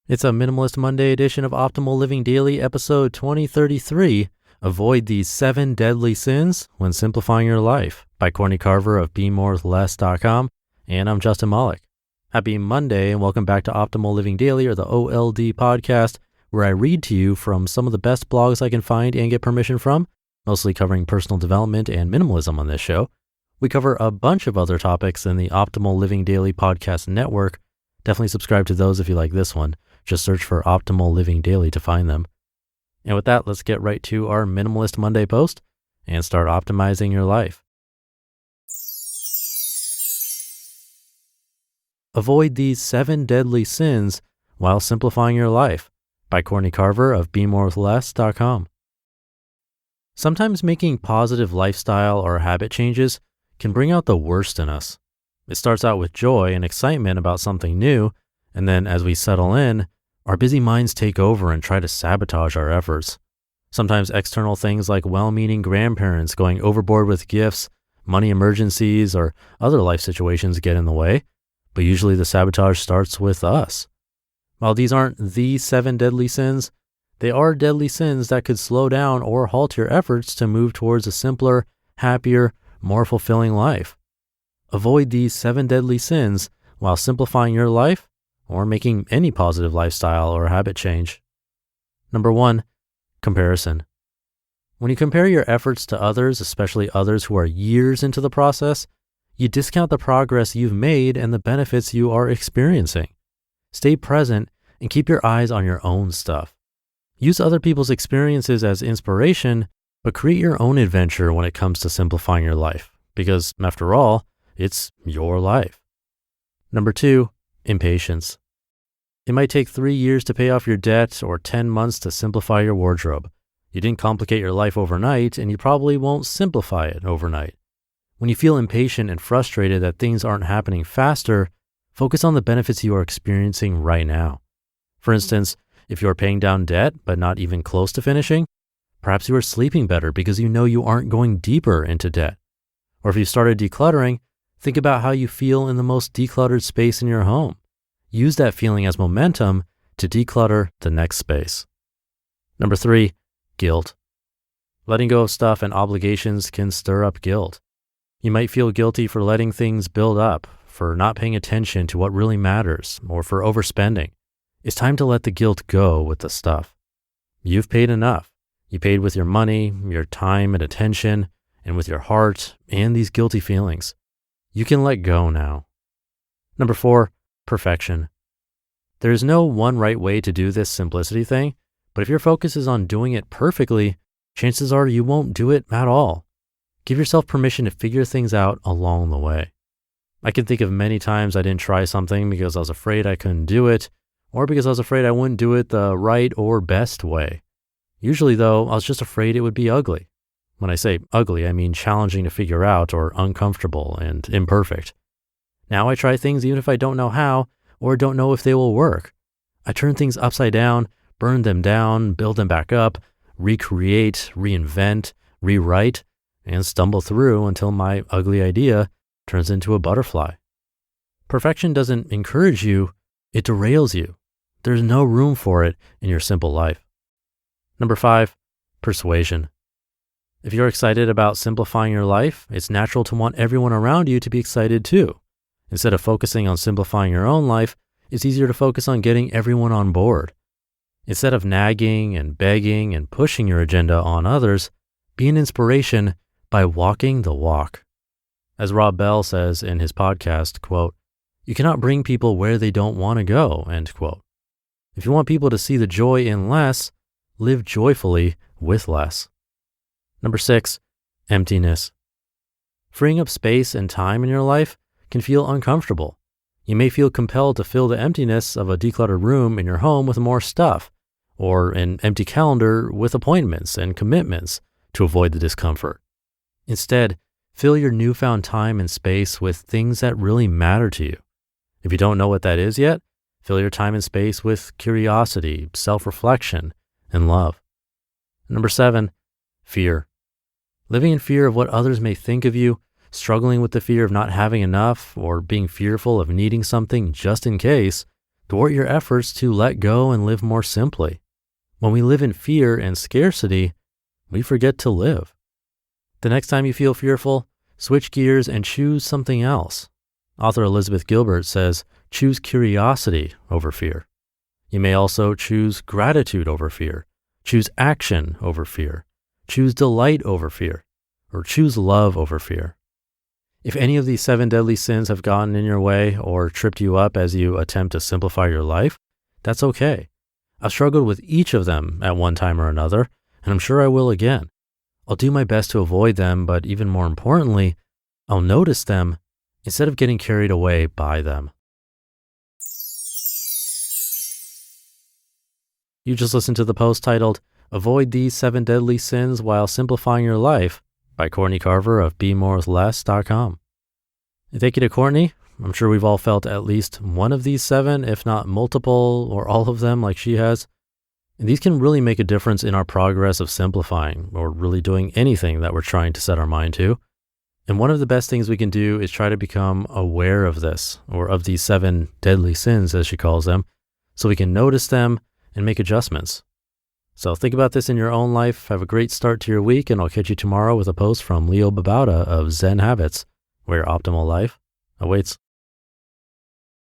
It's a Minimalist Monday edition of Optimal Living Daily, episode 2033, Avoid These 7 Deadly Sins When Simplifying Your Life, by Courtney Carver of BeMoreWithLess.com, and I'm Justin Malik. Happy Monday, and welcome back to Optimal Living Daily, or the OLD podcast, where I read to you from some of the best blogs I can find and get permission from, mostly covering personal development and minimalism on this show. We cover a bunch of other topics in the Optimal Living Daily podcast network. Definitely subscribe to those if you like this one. Just search for Optimal Living Daily to find them. And with that, let's get right to our Minimalist Monday post and start optimizing your life. Avoid These 7 Deadly Sins While Simplifying Your Life, by Courtney Carver of BeMoreWithLess.com. Sometimes making positive lifestyle or habit changes can bring out the worst in us. It starts out with joy and excitement about something new, and then as we settle in, our busy minds take over and try to sabotage our efforts. Sometimes external things like well-meaning grandparents going overboard with gifts, money emergencies, or other life situations get in the way, but usually the sabotage starts with us. While these aren't the 7 deadly sins, they are deadly sins that could slow down or halt your efforts to move towards a simpler, happier, more fulfilling life. Avoid these 7 deadly sins while simplifying your life or making any positive lifestyle or habit change. Number 1, comparison. When you compare your efforts to others, especially others who are years into the process, you discount the progress you've made and the benefits you are experiencing. Stay present and keep your eyes on your own stuff. Use other people's experiences as inspiration, but create your own adventure when it comes to simplifying your life, because after all, it's your life. Number 2, impatience. It might take 3 years to pay off your debt or 10 months to simplify your wardrobe. You didn't complicate your life overnight, and you probably won't simplify it overnight. When you feel impatient and frustrated that things aren't happening faster, focus on the benefits you are experiencing right now. For instance, if you're paying down debt but not even close to finishing, perhaps you are sleeping better because you know you aren't going deeper into debt. Or if you started decluttering, think about how you feel in the most decluttered space in your home. Use that feeling as momentum to declutter the next space. Number 3, guilt. Letting go of stuff and obligations can stir up guilt. You might feel guilty for letting things build up, for not paying attention to what really matters, or for overspending. It's time to let the guilt go with the stuff. You've paid enough. You paid with your money, your time and attention, and with your heart and these guilty feelings. You can let go now. Number 4, perfection. There is no one right way to do this simplicity thing, but if your focus is on doing it perfectly, chances are you won't do it at all. Give yourself permission to figure things out along the way. I can think of many times I didn't try something because I was afraid I couldn't do it, or because I was afraid I wouldn't do it the right or best way. Usually though, I was just afraid it would be ugly. When I say ugly, I mean challenging to figure out or uncomfortable and imperfect. Now I try things even if I don't know how or don't know if they will work. I turn things upside down, burn them down, build them back up, recreate, reinvent, rewrite, and stumble through until my ugly idea turns into a butterfly. Perfection doesn't encourage you, it derails you. There's no room for it in your simple life. Number 5, persuasion. If you're excited about simplifying your life, it's natural to want everyone around you to be excited too. Instead of focusing on simplifying your own life, it's easier to focus on getting everyone on board. Instead of nagging and begging and pushing your agenda on others, be an inspiration by walking the walk. As Rob Bell says in his podcast, quote, "You cannot bring people where they don't want to go," end quote. If you want people to see the joy in less, live joyfully with less. Number 6, emptiness. Freeing up space and time in your life can feel uncomfortable. You may feel compelled to fill the emptiness of a decluttered room in your home with more stuff, or an empty calendar with appointments and commitments to avoid the discomfort. Instead, fill your newfound time and space with things that really matter to you. If you don't know what that is yet, fill your time and space with curiosity, self-reflection, and love. Number 7, fear. Living in fear of what others may think of you, struggling with the fear of not having enough, or being fearful of needing something just in case, thwart your efforts to let go and live more simply. When we live in fear and scarcity, we forget to live. The next time you feel fearful, switch gears and choose something else. Author Elizabeth Gilbert says, choose curiosity over fear. You may also choose gratitude over fear, choose action over fear, choose delight over fear, or choose love over fear. If any of these 7 deadly sins have gotten in your way or tripped you up as you attempt to simplify your life, that's okay. I've struggled with each of them at one time or another, and I'm sure I will again. I'll do my best to avoid them, but even more importantly, I'll notice them instead of getting carried away by them. You just listened to the post titled, Avoid These 7 Deadly Sins While Simplifying Your Life by Courtney Carver of BeMoreWithLess.com. And thank you to Courtney. I'm sure we've all felt at least one of these 7, if not multiple or all of them like she has. And these can really make a difference in our progress of simplifying or really doing anything that we're trying to set our mind to. And one of the best things we can do is try to become aware of this, or of these 7 deadly sins, as she calls them, so we can notice them and make adjustments. So think about this in your own life. Have a great start to your week, and I'll catch you tomorrow with a post from Leo Babauta of Zen Habits, where your optimal life awaits.